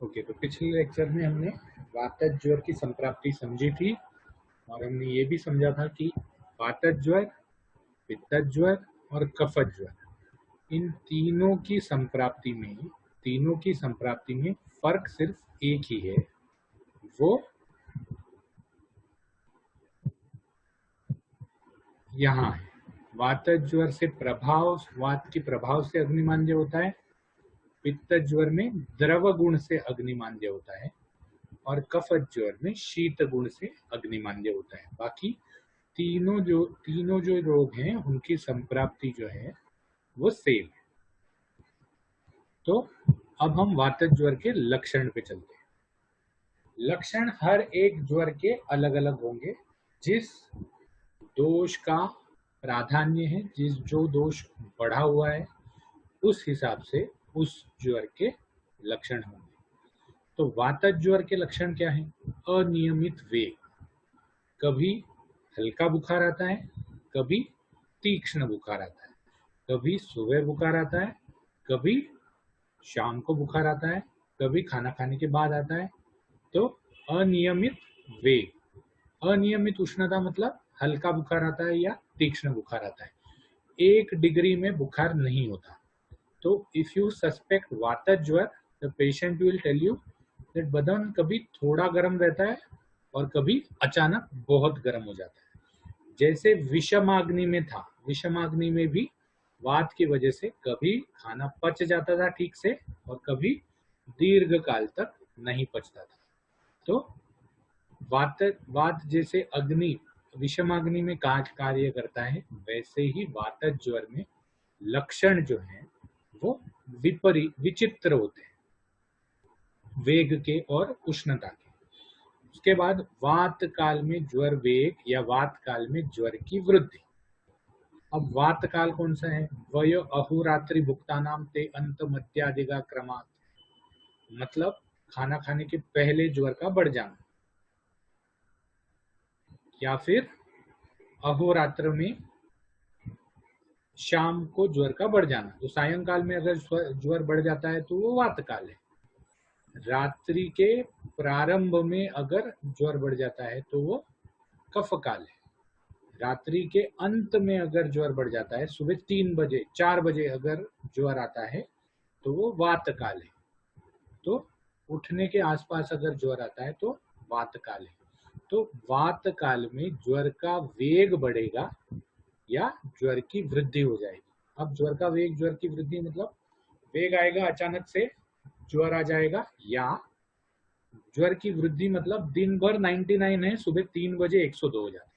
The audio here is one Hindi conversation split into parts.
ओके, तो पिछले लेक्चर में हमने वातज ज्वर की संप्राप्ति समझी थी और हमने ये भी समझा था कि वातज ज्वर, पित्तज ज्वर और कफज ज्वर, इन तीनों की संप्राप्ति में फर्क सिर्फ एक ही है, वो यहाँ है। वातज ज्वर से वात की प्रभाव से अग्निमांद्य होता है, पित्तज ज्वर में द्रव गुण से अग्निमांद्य होता है और कफज ज्वर में शीत गुण से अग्निमांद्य होता है। बाकी तीनों जो रोग हैं उनकी संप्राप्ति जो है वो सेम है। तो अब हम वातज ज्वर के लक्षण पे चलते हैं। लक्षण हर एक ज्वर के अलग अलग होंगे, जिस दोष का प्राधान्य है, जो दोष बढ़ा हुआ है, उस हिसाब से उस ज्वर के लक्षण होंगे। तो वातज ज्वर के लक्षण क्या है? अनियमित वेग, कभी हल्का बुखार आता है, कभी तीक्ष्ण बुखार आता है, कभी सुबह बुखार आता है, कभी शाम को बुखार आता है, कभी खाना खाने के बाद आता है। तो अनियमित वेग, अनियमित उष्णता मतलब हल्का बुखार आता है या तीक्ष्ण बुखार आता है, 1 डिग्री में बुखार नहीं होता। तो इफ यू सस्पेक्ट वातज ज्वर, the patient will tell you that बदन कभी थोड़ा गर्म रहता है और कभी अचानक बहुत गर्म हो जाता है। जैसे विषमाग्नि में था, विषमाग्नि में भी वात की वजह से कभी खाना पच जाता था ठीक से और कभी दीर्घ काल तक नहीं पचता था। तो वात जैसे अग्नि विषमाग्नि में कार्य करता है, वैसे ही वातज ज्वर में लक्षण जो है वो विचित्र होते हैं, वेग के और उष्णता के। उसके बाद वात काल में ज्वर वेग या वात काल में ज्वर की वृद्धि। अब वात काल कौन सा है? वयो अहोरात्रि भुक्तानाम ते अंत मध्यादिगा क्रमात्, मतलब खाना खाने के पहले ज्वर का बढ़ जाना, या फिर अहोरात्र में शाम को ज्वर का बढ़ जाना। तो सायंकाल में अगर ज्वर बढ़ जाता है तो वो वात काल है। रात्रि के प्रारंभ में अगर ज्वर बढ़ जाता है तो वो कफ काल है। रात्रि के अंत में अगर ज्वर बढ़ जाता है, सुबह 3 बजे 4 बजे अगर ज्वर आता है तो वो वात काल है। तो उठने के आसपास अगर ज्वर आता है तो वात काल है। तो वात काल में ज्वर का वेग बढ़ेगा या ज्वर की वृद्धि हो जाएगी। अब ज्वर का वेग, ज्वर की वृद्धि मतलब वेग आएगा, अचानक से ज्वर आ जाएगा, या ज्वर की वृद्धि मतलब दिन भर 99 है, सुबह 3 बजे 102 हो जाता है।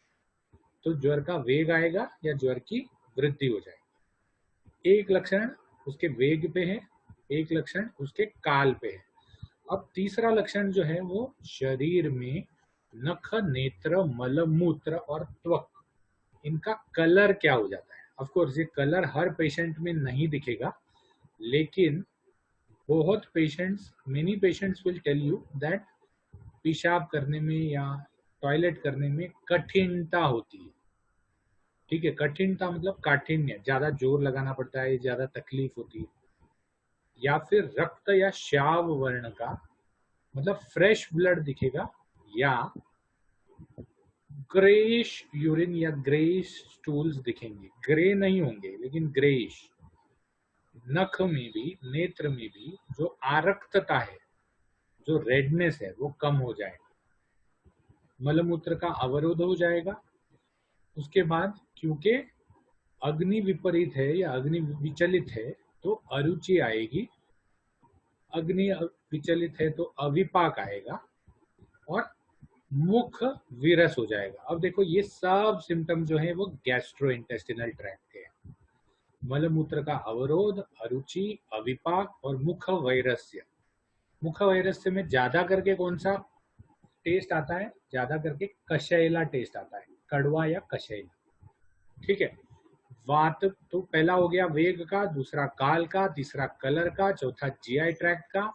तो ज्वर का वेग आएगा या ज्वर की वृद्धि हो जाएगी। एक लक्षण उसके वेग पे है, एक लक्षण उसके काल पे है। अब तीसरा लक्षण जो है वो शरीर में नख, नेत्र, मल मूत्र और त्वक, इनका कलर क्या हो जाता है। ऑफ कोर्स ये कलर हर पेशेंट में नहीं दिखेगा, लेकिन many patients will tell you that पेशाब करने में या टॉयलेट करने में कठिनता होती है। ठीक है, कठिनता मतलब काठिन्य, ज्यादा जोर लगाना पड़ता है, ज्यादा तकलीफ होती है। या फिर रक्त या श्याव वर्ण का मतलब फ्रेश ब्लड दिखेगा, या ग्रेइश यूरिन या ग्रेइश स्टूल्स दिखेंगे। ग्रे नहीं होंगे लेकिन ग्रेइश। नख में भी, नेत्र में भी जो आरक्तता है, जो रेडनेस है, वो कम हो जाएगा, मलमूत्र का अवरोध हो जाएगा। उसके बाद क्योंकि अग्नि विपरीत है या अग्नि विचलित है तो अरुचि आएगी, अग्नि विचलित है तो अविपाक आएगा और मुख विरस हो जाएगा। अब देखो ये सब सिम्टम जो है वो गैस्ट्रो इंटेस्टिनल ट्रैक्ट के हैं। मलमूत्र का अवरोध, अरुचि, अविपाक और मुख वैरस्य। मुख वैरस्य में ज्यादा करके कौन सा टेस्ट आता है? ज्यादा करके कशैला टेस्ट आता है, कड़वा या कशैला। ठीक है, वात तो पहला हो गया वेग का, दूसरा काल का, तीसरा कलर का, चौथा जीआई ट्रैक्ट का।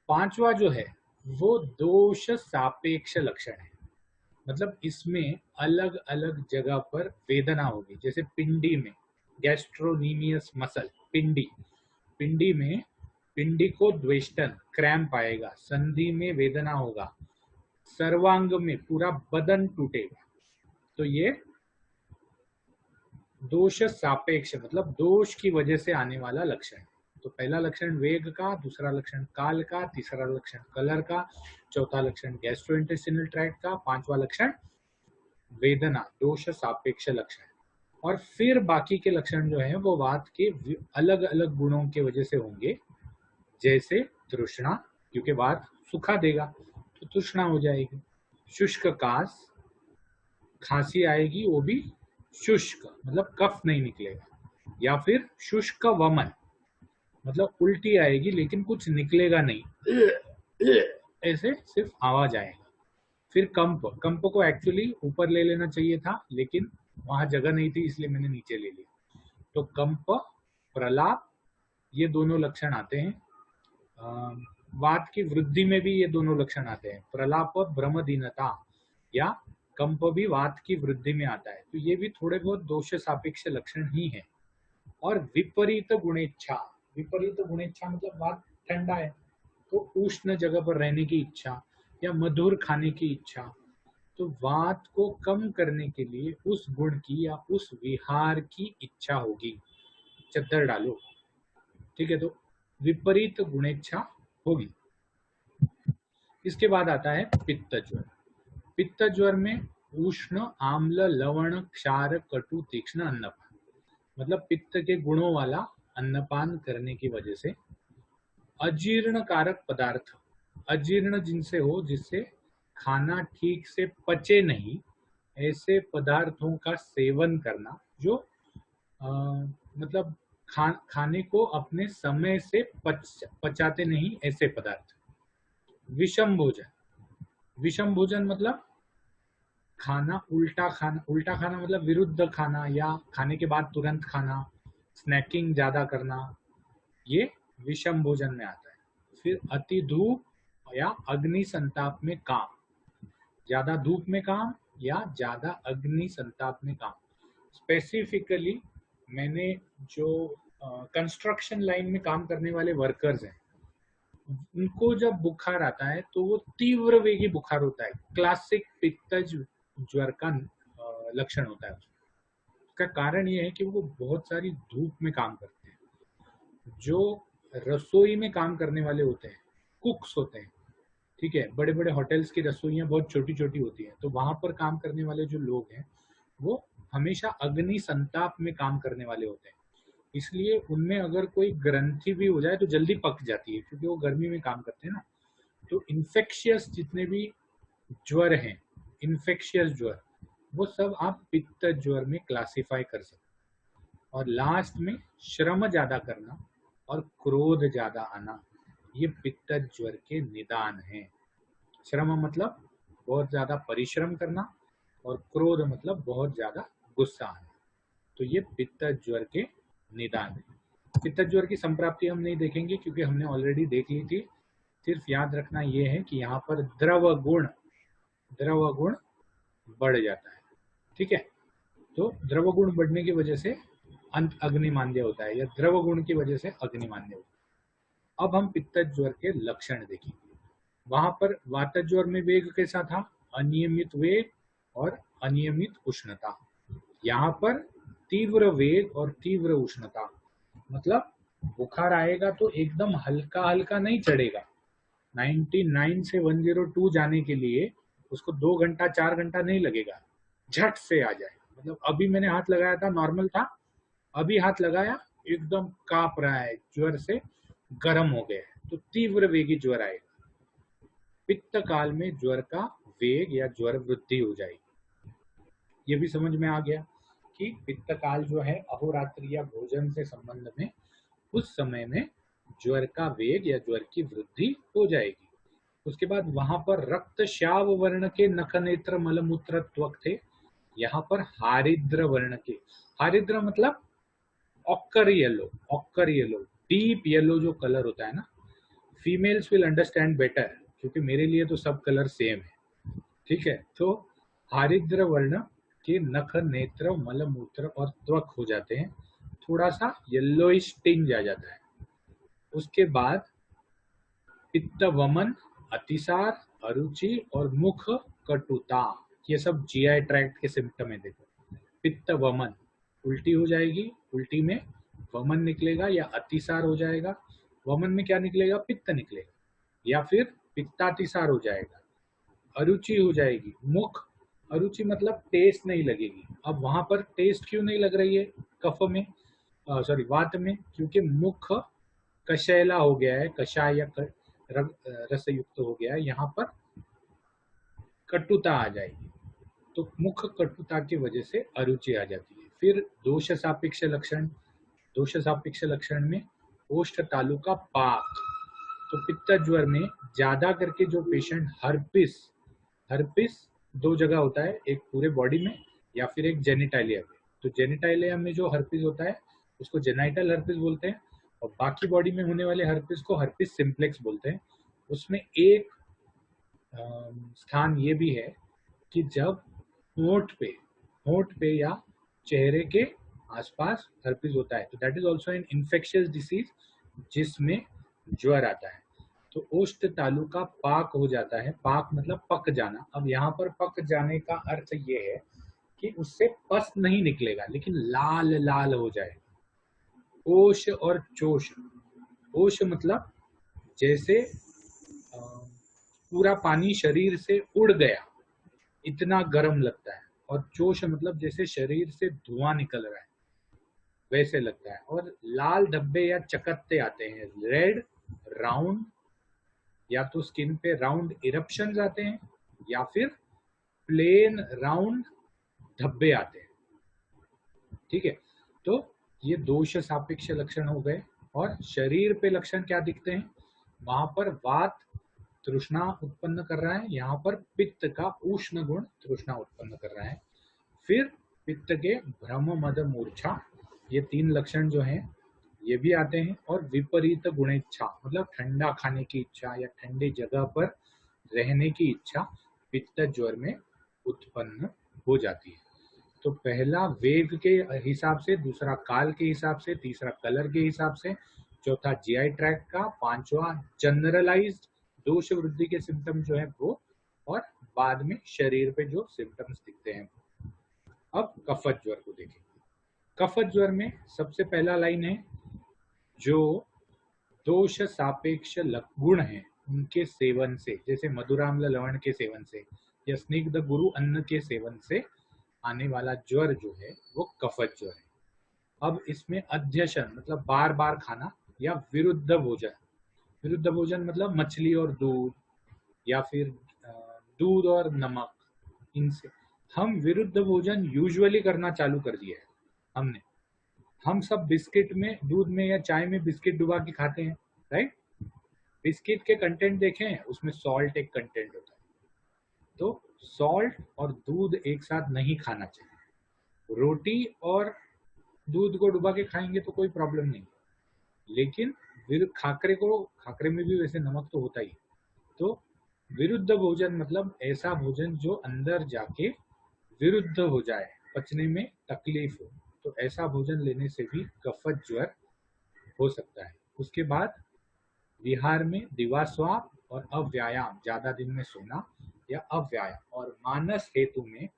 पांचवा जो है वो दोष सापेक्ष लक्षण है, मतलब इसमें अलग अलग जगह पर वेदना होगी। जैसे पिंडी में गैस्ट्रोनीमियस मसल, पिंडी में पिंडिको द्वेष्टन क्रैम्प आएगा, संधि में वेदना होगा, सर्वांग में पूरा बदन टूटेगा। तो ये दोष सापेक्ष मतलब दोष की वजह से आने वाला लक्षण। तो पहला लक्षण वेग का, दूसरा लक्षण काल का, तीसरा लक्षण कलर का, चौथा लक्षण गैस्ट्रोइंटेस्टिनल ट्रैक्ट का, पांचवा लक्षण वेदना दोष सापेक्ष लक्षण। और फिर बाकी के लक्षण जो है वो वात के अलग अलग गुणों की वजह से होंगे, जैसे तृष्णा, क्योंकि वात सुखा देगा तो तृष्णा हो जाएगी, शुष्क कास, खांसी आएगी वो भी शुष्क मतलब कफ नहीं निकलेगा, या फिर शुष्क वमन मतलब उल्टी आएगी लेकिन कुछ निकलेगा नहीं, ऐसे सिर्फ आवाज आएगा। फिर कंप, कंप को एक्चुअली ऊपर ले लेना चाहिए था लेकिन वहां जगह नहीं थी इसलिए मैंने नीचे ले लिया। तो कंप, प्रलाप, ये दोनों लक्षण आते हैं। वात की वृद्धि में भी ये दोनों लक्षण आते हैं, प्रलाप भ्रमदीनता या कंप भी वात की वृद्धि में आता है। तो ये भी थोड़े बहुत दोष सापेक्ष लक्षण ही है। और विपरीत गुणेच्छा, विपरीत गुणेच्छा मतलब वात ठंडा है तो उष्ण जगह पर रहने की इच्छा या मधुर खाने की इच्छा। तो वात को कम करने के लिए उस गुण की या उस विहार की इच्छा होगी, चद्दर डालो, ठीक है। तो विपरीत गुणेच्छा होगी। इसके बाद आता है पित्त ज्वर। पित्त ज्वर में उष्ण, आम्ल, लवण, क्षार, कटु, तीक्ष्ण अन्नपान मतलब पित्त के गुणों वाला अन्नपान करने की वजह से अजीर्ण कारक पदार्थ, अजीर्ण जिनसे हो, जिससे खाना ठीक से पचे नहीं, ऐसे पदार्थों का सेवन करना जो मतलब खाने को अपने समय से पचाते नहीं, ऐसे पदार्थ। विषम भोजन, विषम भोजन मतलब खाना उल्टा खाना, उल्टा खाना मतलब विरुद्ध खाना या खाने के बाद तुरंत खाना, स्नैकिंग ज्यादा करना, ये विषम भोजन में आता है। फिर अति धूप या अग्नि संताप में काम, ज्यादा धूप में काम या ज्यादा अग्नि संताप में काम। स्पेसिफिकली मैंने जो कंस्ट्रक्शन लाइन में काम करने वाले वर्कर्स हैं उनको जब बुखार आता है तो वो तीव्र वेगी बुखार होता है, क्लासिक पित्तज ज्वर का लक्षण होता है। उसका कारण ये है कि वो बहुत सारी धूप में काम करते हैं। जो रसोई में काम करने वाले होते हैं, कुक्स होते हैं, ठीक है, बड़े बड़े होटल्स की रसोइयाँ बहुत छोटी छोटी होती हैं, तो वहां पर काम करने वाले जो लोग हैं वो हमेशा अग्नि संताप में काम करने वाले होते हैं। इसलिए उनमें अगर कोई ग्रंथि भी हो जाए तो जल्दी पक जाती है, क्योंकि वो गर्मी में काम करते हैं ना। तो इन्फेक्शियस जितने भी ज्वर हैं, इन्फेक्शियस ज्वर, वो सब आप पित्त ज्वर में क्लासिफाई कर सकते हैं। और लास्ट में श्रम ज्यादा करना और क्रोध ज्यादा आना, ये पित्त ज्वर के निदान हैं। श्रम मतलब बहुत ज्यादा परिश्रम करना और क्रोध मतलब बहुत ज्यादा गुस्सा आना। तो ये पित्त ज्वर के निदान है। पित्त ज्वर की संप्राप्ति हम नहीं देखेंगे क्योंकि हमने ऑलरेडी देख ली थी। सिर्फ याद रखना ये है कि यहाँ पर द्रव गुण बढ़ जाता है, ठीक है। तो द्रव गुण बढ़ने की वजह से अंत अग्निमांद्य होता है या द्रव गुण की वजह से अग्निमांद्य होता है। अब हम पित्त ज्वर के लक्षण देखेंगे। वहां पर वात ज्वर में वेग कैसा था, अनियमित वेग और अनियमित उष्णता। यहाँ पर तीव्र वेग और तीव्र उष्णता, मतलब बुखार आएगा तो एकदम हल्का हल्का नहीं चढ़ेगा। 99 से 102 जाने के लिए उसको 2 घंटा 4 घंटा नहीं लगेगा, झट से आ जाए। मतलब अभी मैंने हाथ लगाया था नॉर्मल था, अभी हाथ लगाया एकदम कांप रहा है, ज्वर से गर्म हो गया है, तो तीव्र वेगी ज्वर आएगा। पित्त काल में ज्वर का वेग या ज्वर वृद्धि हो जाएगी। ये भी समझ में आ गया कि पित्त काल जो है अहोरात्रि या भोजन से संबंध में उस समय में ज्वर का वेग या ज्वर की वृद्धि हो जाएगी। उसके बाद वहां पर रक्त श्याव वर्ण के नख नेत्र मलमूत्र त्वक थे, यहाँ पर हारिद्र वर्ण के, हारिद्र मतलब ऑक्कर येलो, डीप येलो जो कलर होता है ना। फीमेल्स विल अंडरस्टैंड बेटर क्योंकि मेरे लिए तो सब कलर सेम है, ठीक है। तो हारिद्र वर्ण के नख नेत्र मलमूत्र और त्वक हो जाते हैं, थोड़ा सा येलोइश टिंज आ जाता है। उसके बाद पित्त वमन, अतिसार, अरुचि और मुख कटुता, ये सब जीआई ट्रैक्ट के सिम्टम है। देखो, पित्त वमन, उल्टी हो जाएगी, उल्टी में वमन निकलेगा, या अतिसार हो जाएगा, वमन में क्या निकलेगा, पित्त निकलेगा, या फिर पित्तातिसार हो जाएगा, अरुचि हो जाएगी, मुख, अरुचि मतलब टेस्ट नहीं लगेगी। अब वहां पर टेस्ट क्यों नहीं लग रही है कफ में, सॉरी वात में, क्योंकि मुख कशैला हो गया है, कषाय या रस युक्त हो गया है, यहाँ पर कटुता आ जाएगी, तो मुख कटुता की वजह से अरुचि आ जाती है। फिर दोष सापेक्ष लक्षण, दोष सापेक्ष लक्षण में ओष्ठ तालु का पाक, तो पित्त ज्वर में ज्यादा करके जो पेशेंट हर्पिस, हर्पिस दो जगह होता है, एक पूरे बॉडी में या फिर एक जेनिटालिया में, तो जेनिटालिया में जो हर्पिस होता है उसको जेनाइटल हर्पिस बोलते हैं, और बाकी बॉडी में होने वाले हर्पिस को हर्पिस सिम्प्लेक्स बोलते हैं। उसमें एक स्थान ये भी है कि जब होंठ पे या चेहरे के आसपास हर्पिस होता है, तो that is also an infectious disease जिसमें ज्वर आता है। तो ओष्ठ तालु का पाक हो जाता है, पाक मतलब पक जाना। अब यहाँ पर पक जाने का अर्थ ये है कि उससे पस नहीं निकलेगा, लेकिन लाल लाल हो जाए। ओष और चोष, ओष मतलब जैसे पूरा पानी शरीर से उड़ गया, इतना गर्म लगता है, और चोष मतलब जैसे शरीर से धुआं निकल रहा है वैसे लगता है। और लाल धब्बे या चकत्ते आते हैं, रेड राउंड, या तो स्किन पे राउंड इरप्शंस आते हैं या फिर प्लेन राउंड धब्बे आते हैं। ठीक है, तो ये दोष सापेक्ष लक्षण हो गए। और शरीर पे लक्षण क्या दिखते हैं, वहां पर वात तृष्णा उत्पन्न कर रहा है, यहाँ पर पित्त का उष्ण गुण तृष्णा उत्पन्न कर रहा है। फिर पित्त के भ्रम मद मूर्छा, ये तीन लक्षण जो हैं ये भी आते हैं। और विपरीत गुणेच्छा मतलब ठंडा खाने की इच्छा या ठंडे जगह पर रहने की इच्छा पित्त ज्वर में उत्पन्न हो जाती है। तो पहला वेग के हिसाब से, दूसरा काल के हिसाब से, तीसरा कलर के हिसाब से, चौथा जीआई ट्रैक्ट का, पांचवा जनरलाइज्ड दोष वृद्धि के सिम्टम जो है वो, और बाद में शरीर पे जो सिम्टम्स दिखते हैं। अब कफत ज्वर को देखें। कफत ज्वर में सबसे पहला लाइन है, जो दोष सापेक्ष गुण है उनके सेवन से, जैसे मधुराम्ल लवण के सेवन से या स्निग्ध गुरु अन्न के सेवन से आने वाला ज्वर जो है वो कफत ज्वर है। अब इसमें अध्यशन मतलब बार बार खाना, या विरुद्ध भोजन, विरुद्ध भोजन मतलब मछली और दूध, या फिर दूध और नमक, इनसे हम विरुद्ध भोजन यूजुअली करना चालू कर दिया है हमने। हम सब बिस्किट में, दूध में या चाय में बिस्किट डुबा के खाते हैं, राइट। बिस्किट के कंटेंट देखें, उसमें सॉल्ट एक कंटेंट होता है, तो सॉल्ट और दूध एक साथ नहीं खाना चाहिए। रोटी और दूध को डुबा के खाएंगे तो कोई प्रॉब्लम नहीं, लेकिन खाकरे में भी वैसे नमक तो होता ही। तो विरुद्ध भोजन मतलब ऐसा भोजन जो अंदर जाके विरुद्ध हो जाए, पचने में तकलीफ हो, तो ऐसा भोजन लेने से भी कफत ज्वर हो सकता है। उसके बाद विहार में दिवास्वाप और अव्यायाम, ज्यादा दिन में सोना या अव्यायाम, और मानस हेतु में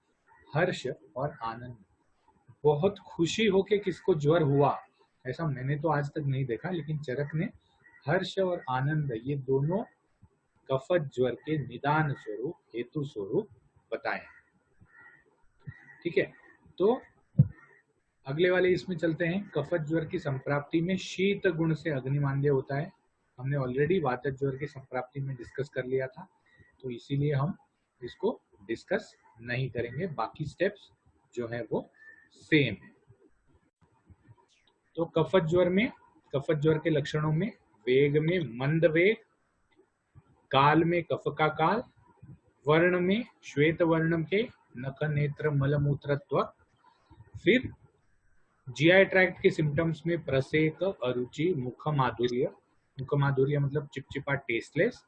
हर्ष और आनंद। बहुत खुशी होके किसको ज्वर हुआ ऐसा मैंने तो आज तक नहीं देखा, लेकिन चरक ने हर्ष और आनंद ये दोनों कफत ज्वर के निदान स्वरूप, हेतु स्वरूप बताए। ठीक है, तो अगले वाले इसमें चलते हैं। कफत ज्वर की संप्राप्ति में शीत गुण से अग्निमांद्य होता है। हमने ऑलरेडी वात ज्वर की संप्राप्ति में डिस्कस कर लिया था, तो इसीलिए हम इसको डिस्कस नहीं करेंगे, बाकी स्टेप्स जो है वो सेम है। तो कफत ज्वर में, कफत ज्वर के लक्षणों में वेग में मंद वेग, काल में कफ का काल, वर्ण में श्वेत वर्ण के नख नेत्र मलमूत्र त्वक। फिर जीआई ट्रैक्ट के सिम्टम्स में प्रसेक, अरुचि, मुख माधुर्य, मुख माधुर्य मतलब चिपचिपा टेस्टलेस,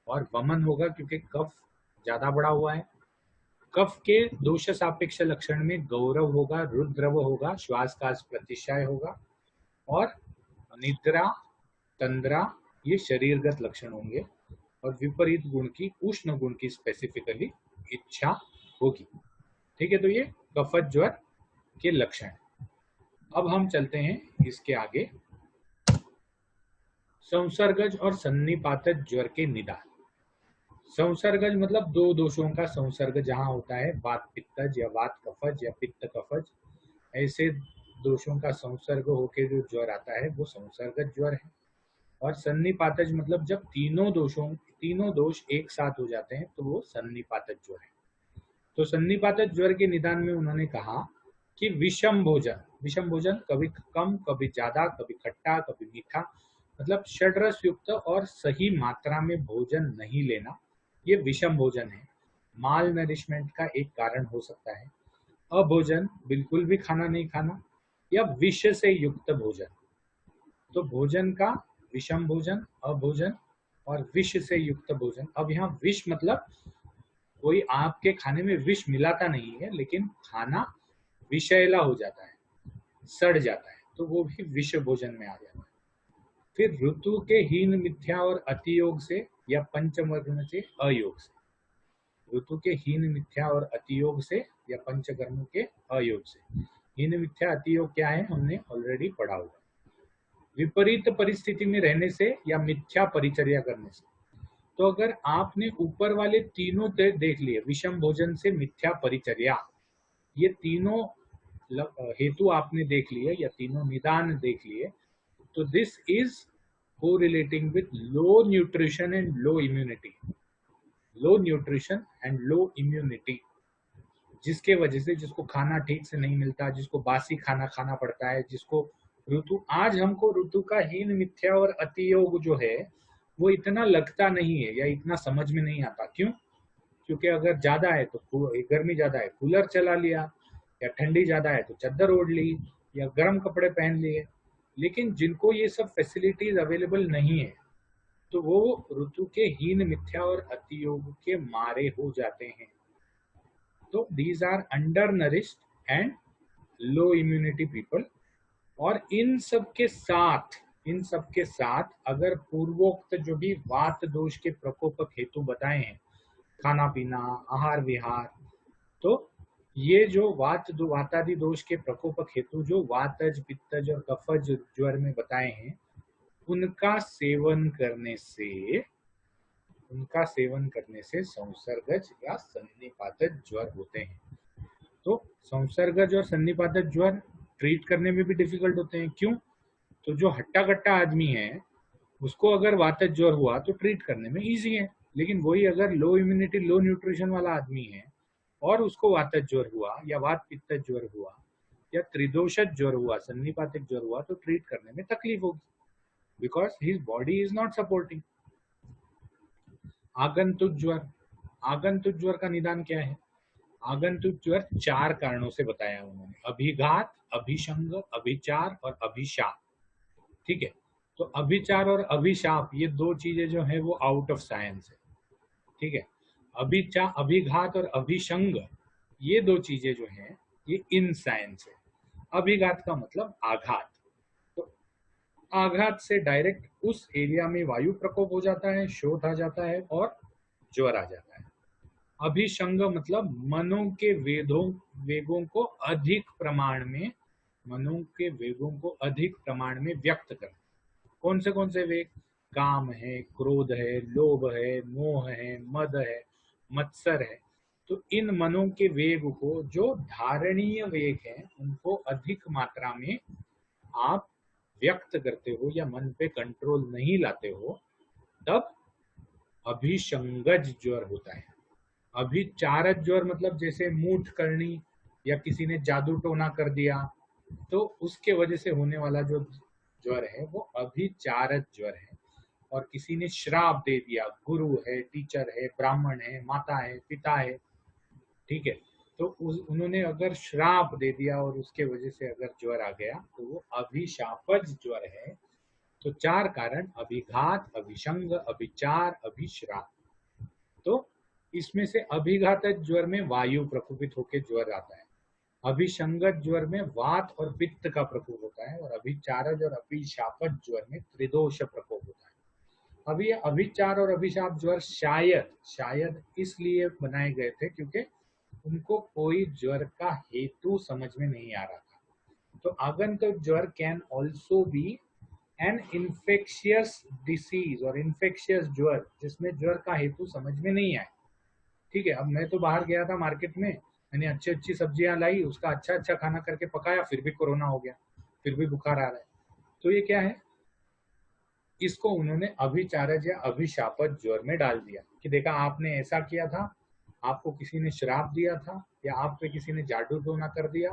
और वमन होगा क्योंकि कफ ज्यादा बड़ा हुआ है। कफ के दोष सापेक्ष लक्षण में गौरव होगा, रुद्रव होगा, श्वास का प्रतिशय होगा, और निद्रा, तंद्रा, ये शरीरगत लक्षण होंगे, और विपरीत गुण की, उष्ण गुण की स्पेसिफिकली इच्छा होगी। ठीक है, तो ये कफज ज्वर के लक्षण। अब हम चलते हैं इसके आगे, संसर्गज और सन्निपातज ज्वर के निदान। संसर्गज मतलब दो दोषों का संसर्ग जहां होता है, वात पित्तज या वात कफज या पित्त कफज, ऐसे दोषों का संसर्ग होकर जो ज्वर आता है वो संसर्गज ज्वर है। और सन्निपातज मतलब जब तीनों दोष एक साथ हो जाते हैं तो वो सन्निपातज ज्वर है। तो सन्निपातज ज्वर के निदान में उन्होंने कहा कि विषम भोजन कभी कम, कभी ज्यादा, कभी खट्टा, कभी मीठा, मतलब षड्रस युक्त और सही मात्रा में भोजन नहीं लेना, ये विषम भोजन है। माल नरिशमेंट का एक कारण हो सकता है। अभोजन, बिल्कुल भी खाना नहीं खाना, या विष से युक्त भोजन। तो भोजन का विषम भोजन, अभोजन और विष से युक्त भोजन। अब यहाँ विष मतलब कोई आपके खाने में विष मिलाता नहीं है, लेकिन खाना विषैला हो जाता है, सड़ जाता है, तो वो भी विष भोजन में आ जाता है। फिर ऋतु के हीन मिथ्या और अतियोग से या पंचमर्ग से अयोग से। ऋतु के हीन मिथ्या और अतियोग से या पंचकर्म के अयोग से। हीन मिथ्या अतियोग क्या है, हमने ऑलरेडी पढ़ा हुआ। विपरीत परिस्थिति में रहने से या मिथ्या परिचर्या करने से। तो अगर आपने ऊपर वाले तीनों देख लिए, विषम भोजन से मिथ्या परिचर्या, ये तीनों हेतु आपने देख लिए या तीनों निदान देख लिए, तो this is correlating with low nutrition and low immunity. Low nutrition and low immunity, जिसके वजह से, जिसको खाना ठीक से नहीं मिलता, जिसको बासी खाना खाना पड़ता है, जिसको आज हमको ऋतु का हीन मिथ्या और अतियोग जो है वो इतना लगता नहीं है या इतना समझ में नहीं आता। क्यों? क्योंकि अगर ज्यादा है तो गर्मी ज्यादा है कूलर चला लिया, या ठंडी ज्यादा है तो चादर ओढ़ ली, या गर्म कपड़े पहन लिए। लेकिन जिनको ये सब फैसिलिटीज अवेलेबल नहीं है, तो वो ऋतु के हीन मिथ्या और अतियोग के मारे हो जाते हैं। तो these are undernourished and low immunity people. और इन सब के साथ अगर पूर्वोक्त जो भी वात दोष के प्रकोपक हेतु बताए हैं, खाना पीना, आहार विहार, तो ये जो वातादि दोष के प्रकोपक हेतु जो वातज, पित्तज और कफज ज्वर में बताए हैं, उनका सेवन करने से संसर्गज या सन्निपातज ज्वर होते हैं। तो संसर्गज और सन्निपातज ज्वर ट्रीट करने में भी डिफिकल्ट होते हैं। क्यों? तो जो हट्टा कट्टा आदमी है उसको अगर वातज ज्वर हुआ तो ट्रीट करने में इजी है, लेकिन वही अगर लो इम्यूनिटी, लो न्यूट्रिशन वाला आदमी है और उसको वातज ज्वर हुआ या वात पित्तज ज्वर हुआ या त्रिदोषज ज्वर हुआ, सन्निपातिक ज्वर हुआ, तो ट्रीट करने में तकलीफ होगी, because his body is not supporting. आगंतुक ज्वर का निदान क्या है? आगंतुक ज्वर 4 कारणों से बताया उन्होंने: अभिघात, अभिशंग, अभिचार और अभिशाप। ठीक है, तो अभिचार और अभिशाप ये दो चीजें जो है वो आउट ऑफ साइंस है। ठीक है, अभिघात और अभिशंग ये दो चीजें जो हैं ये इन साइंस है। अभिघात का मतलब आघात, तो आघात से डायरेक्ट उस एरिया में वायु प्रकोप हो जाता है, शोथ आ जाता है और ज्वर आ जाता है। अभिशंग मतलब मनो के वेगों को अधिक प्रमाण में व्यक्त करना। कौन से वेग? काम है, क्रोध है, लोभ है, मोह है, मद है, मत्सर है। तो इन मनों के वेग को, जो धारणीय वेग है, उनको अधिक मात्रा में आप व्यक्त करते हो या मन पे कंट्रोल नहीं लाते हो, तब अभिशंगज ज्वर होता है। अभिचारज ज्वर मतलब जैसे मूठ करनी या किसी ने जादू टोना कर दिया, तो उसके वजह से होने वाला जो ज्वर है वो अभिचारज ज्वर है। और किसी ने श्राप दे दिया, गुरु है, टीचर है, ब्राह्मण है, माता है, पिता है, ठीक है, तो उन्होंने अगर श्राप दे दिया और उसके वजह से अगर ज्वर आ गया तो वो अभिशापज ज्वर है। तो 4 कारण: अभिघात, अभिशंग, अभिचार, अभिश्राप। तो इसमें से अभिघातज ज्वर में वायु प्रकोपित होकर ज्वर आता है, अभिशंगज ज्वर में वात और पित्त का प्रकोप होता है, और अभिचारज और अभिशापज ज्वर में त्रिदोष प्रकोप होता है। अभी ये अभिचार और अभिशाप ज्वर शायद इसलिए बनाए गए थे क्योंकि उनको कोई ज्वर का हेतु समझ में नहीं आ रहा था। तो आगंतुक ज्वर can also be an infectious disease और इन्फेक्शियस ज्वर जिसमें ज्वर का हेतु समझ में नहीं आए। ठीक है, अब मैं तो बाहर गया था मार्केट में, मैंने अच्छी अच्छी सब्जियां लाई, उसका अच्छा अच्छा खाना करके पकाया, फिर भी कोरोना हो गया, फिर भी बुखार आ रहा है। तो ये क्या है, इसको उन्होंने अभिचारज या अभिशापत ज्वर में डाल दिया कि देखा आपने ऐसा किया था, आपको किसी ने श्राप दिया था या आप पे किसी ने जादू टोना कर दिया,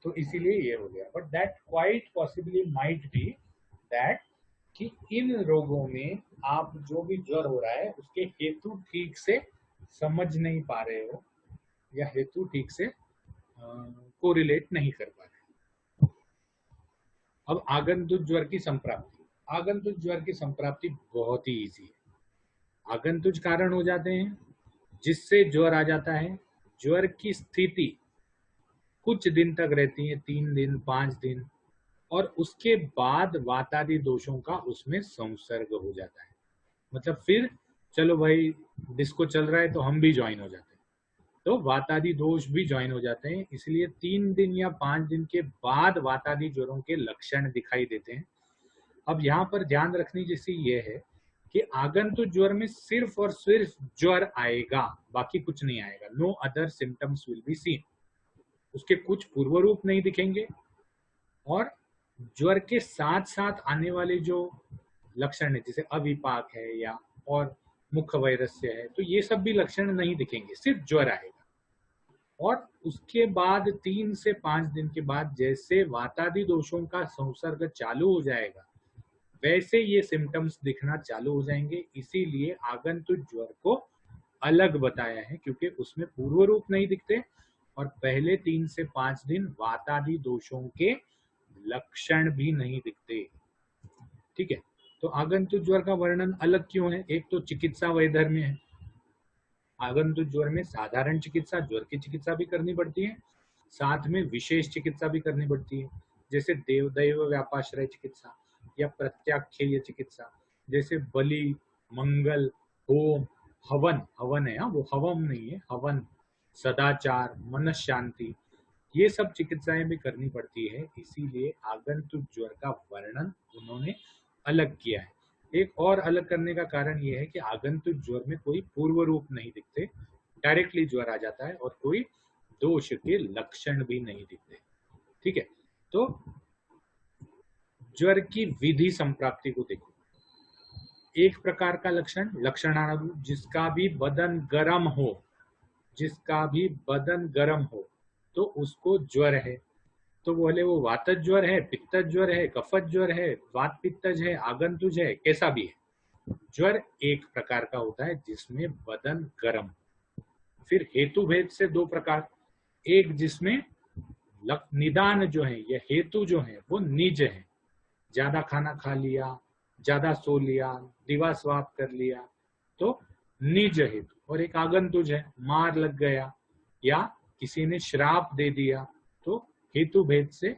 तो इसीलिए ये हो गया। But that quite possibly might be that कि इन रोगों में आप जो भी ज्वर हो रहा है उसके हेतु ठीक से समझ नहीं पा रहे हो या हेतु ठीक से कोरिलेट नहीं कर पा रहे। अब आगंतुक ज्वर की संप्राप्ति, आगंतुक ज्वर की संप्राप्ति बहुत ही इजी है। आगंतुक कारण हो जाते हैं जिससे ज्वर आ जाता है। ज्वर की स्थिति कुछ दिन तक रहती है, 3 दिन 5 दिन, और उसके बाद वातादि दोषों का उसमें संसर्ग हो जाता है। मतलब फिर चलो भाई डिस्को चल रहा है तो हम भी ज्वाइन हो जाते हैं, तो वातादि दोष भी ज्वाइन हो जाते हैं। इसलिए 3 दिन या 5 दिन के बाद वातादि ज्वरों के लक्षण दिखाई देते हैं। अब यहाँ पर ध्यान रखने जैसी ये है कि आगंतुक ज्वर में सिर्फ और सिर्फ ज्वर आएगा, बाकी कुछ नहीं आएगा। No other symptoms will be seen. उसके कुछ पूर्व रूप नहीं दिखेंगे और ज्वर के साथ साथ आने वाले जो लक्षण है जैसे अविपाक है या और मुख वैरस्य है, तो ये सब भी लक्षण नहीं दिखेंगे, सिर्फ ज्वर आएगा। और उसके बाद 3 से 5 दिन के बाद जैसे वातादि दोषों का संसर्ग चालू हो जाएगा वैसे ये सिम्टम्स दिखना चालू हो जाएंगे। इसीलिए आगंतुक ज्वर को अलग बताया है क्योंकि उसमें पूर्व रूप नहीं दिखते और पहले 3 से 5 दिन वातादि दोषों के लक्षण भी नहीं दिखते। ठीक है, तो आगंतुक ज्वर का वर्णन अलग क्यों है? एक तो चिकित्सा वैधर्म्य है। आगंतुक ज्वर में साधारण चिकित्सा, ज्वर की चिकित्सा भी करनी पड़ती है, साथ में विशेष चिकित्सा भी करनी पड़ती है, जैसे देवदैव व्यापाश्रय चिकित्सा या प्रत्याख्येय चिकित्सा, जैसे बलि, मंगल, होम, हवन, हवन है, वो हवम नहीं है, हवन, सदाचार, मन शांति, ये सब चिकित्साएं भी करनी पड़ती है। इसीलिए आगंतुक ज्वर का वर्णन उन्होंने अलग किया है। एक और अलग करने का कारण यह है कि आगंतुक ज्वर में कोई पूर्व रूप नहीं दिखते, डायरेक्टली ज्वर आ जाता है और कोई दोष के लक्षण भी नहीं दिखते। ठीक है, तो ज्वर की विधि संप्राप्ति को देखो। एक प्रकार का लक्षण लक्षणानुरूप, जिसका भी बदन गर्म हो, जिसका भी बदन गर्म हो तो उसको ज्वर है। तो बोले वो वातज ज्वर है, पित्तज ज्वर है, कफज ज्वर है, वात पित्तज है, आगंतुज है, कैसा भी है, ज्वर एक प्रकार का होता है जिसमें बदन गर्म। फिर हेतु भेद से 2 प्रकार, एक जिसमें निदान जो है या हेतु जो है वो निज है, ज्यादा खाना खा लिया, ज्यादा सो लिया, दिवा स्वाप कर लिया, तो निज हेतु। और एक आगंतुज है, मार लग गया या किसी ने श्राप दे दिया, तो हेतु भेद से